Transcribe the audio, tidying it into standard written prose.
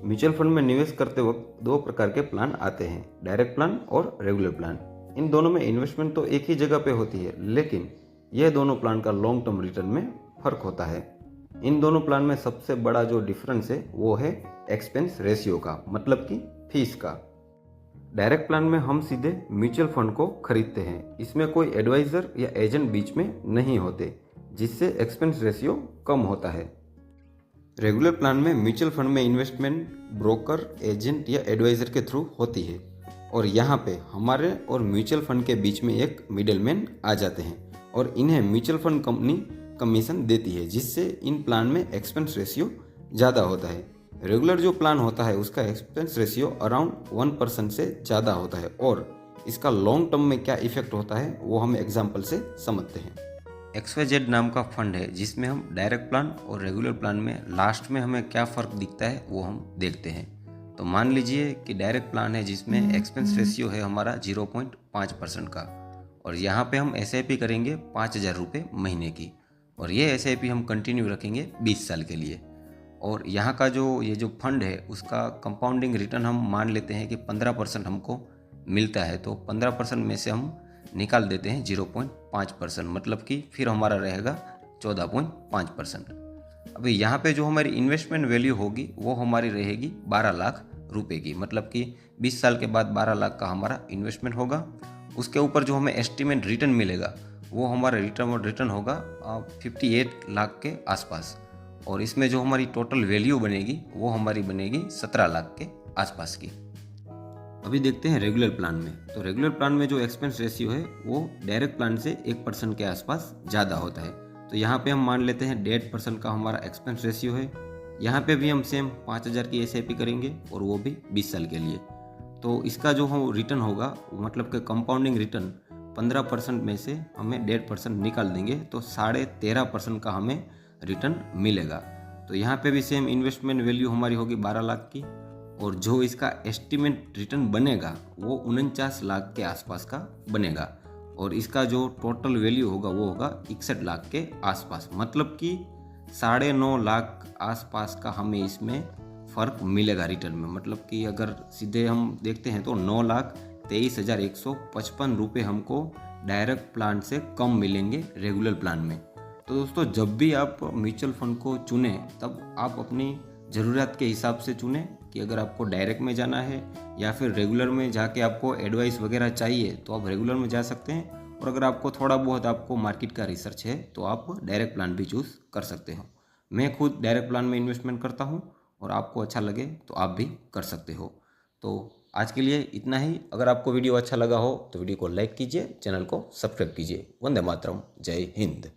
Mutual fund में निवेश करते वक्त दो प्रकार के प्लान आते हैं, डायरेक्ट प्लान और रेगुलर प्लान। इन दोनों में इन्वेस्टमेंट तो एक ही जगह पे होती है, लेकिन यह दोनों प्लान का लॉन्ग टर्म रिटर्न में फर्क होता है। इन दोनों प्लान में सबसे बड़ा जो डिफरेंस है वो है एक्सपेंस रेशियो का, मतलब कि फीस का। डायरेक्ट प्लान में हम सीधे म्यूचुअल फंड को खरीदते हैं, इसमें कोई एडवाइजर या एजेंट बीच में नहीं होते, जिससे एक्सपेंस रेशियो कम होता है। रेगुलर प्लान में म्यूचुअल फंड में इन्वेस्टमेंट ब्रोकर, एजेंट या एडवाइजर के थ्रू होती है, और यहाँ पे हमारे और म्यूचुअल फंड के बीच में एक मिडिलमैन आ जाते हैं और इन्हें म्यूचुअल फंड कंपनी कमीशन देती है, जिससे इन प्लान में एक्सपेंस रेशियो ज़्यादा होता है। रेगुलर जो प्लान होता है उसका एक्सपेंस रेशियो अराउंड 1% से ज़्यादा होता है, और इसका लॉन्ग टर्म में क्या इफेक्ट होता है वो हम एग्जाम्पल से समझते हैं। XYZ नाम का फंड है जिसमें हम डायरेक्ट प्लान और रेगुलर प्लान में लास्ट में हमें क्या फ़र्क दिखता है वो हम देखते हैं। तो मान लीजिए कि डायरेक्ट प्लान है जिसमें एक्सपेंस रेशियो है हमारा 0.5% का, और यहाँ पे हम SIP करेंगे 5,000 रुपये महीने की, और ये SIP हम कंटिन्यू रखेंगे 20 साल के लिए। और यहाँ का ये जो फंड है उसका कंपाउंडिंग रिटर्न हम मान लेते हैं कि 15% हमको मिलता है, तो 15% में से हम निकाल देते हैं 0.5%, मतलब कि फिर हमारा रहेगा 14.5%। अभी यहाँ पे जो हमारी इन्वेस्टमेंट वैल्यू होगी वो हमारी रहेगी 12 लाख रुपए की, मतलब कि 20 साल के बाद 12 लाख का हमारा इन्वेस्टमेंट होगा। उसके ऊपर जो हमें एस्टिमेट रिटर्न मिलेगा वो हमारा रिटर्न होगा 58 लाख के आसपास, और इसमें जो हमारी टोटल वैल्यू बनेगी वो हमारी बनेगी 17 लाख के आसपास की। अभी देखते हैं रेगुलर प्लान में। तो रेगुलर प्लान में जो एक्सपेंस रेशियो है वो डायरेक्ट प्लान से 1% के आसपास ज़्यादा होता है। तो यहाँ पे हम मान लेते हैं 1.5% का हमारा एक्सपेंस रेशियो है। यहाँ पे भी हम सेम 5,000 की SIP करेंगे, और वो भी 20 साल के लिए। तो इसका जो हम रिटर्न होगा, मतलब कि कंपाउंडिंग रिटर्न 15% में से हमें 1.5% निकाल देंगे तो 13.5% का हमें रिटर्न मिलेगा। तो यहाँ पे भी सेम इन्वेस्टमेंट वैल्यू हमारी होगी 12 लाख की, और जो इसका एस्टिमेट रिटर्न बनेगा वो 49 लाख के आसपास का बनेगा, और इसका जो टोटल वैल्यू होगा वो होगा 61 लाख के आसपास, मतलब कि 9.5 लाख आसपास का हमें इसमें फ़र्क मिलेगा रिटर्न में। मतलब कि अगर सीधे हम देखते हैं तो 9,23,155 रुपये हमको डायरेक्ट प्लान से कम मिलेंगे रेगुलर प्लान में। तो दोस्तों, जब भी आप म्यूचुअल फंड को चुनें तब आप अपनी ज़रूरत के हिसाब से चुनें कि अगर आपको डायरेक्ट में जाना है या फिर रेगुलर में जाके आपको एडवाइस वगैरह चाहिए तो आप रेगुलर में जा सकते हैं, और अगर आपको थोड़ा बहुत आपको मार्केट का रिसर्च है तो आप डायरेक्ट प्लान भी चूज़ कर सकते हो। मैं खुद डायरेक्ट प्लान में इन्वेस्टमेंट करता हूँ, और आपको अच्छा लगे तो आप भी कर सकते हो। तो आज के लिए इतना ही। अगर आपको वीडियो अच्छा लगा हो तो वीडियो को लाइक कीजिए, चैनल को सब्सक्राइब कीजिए। वंदे मातरम, जय हिंद।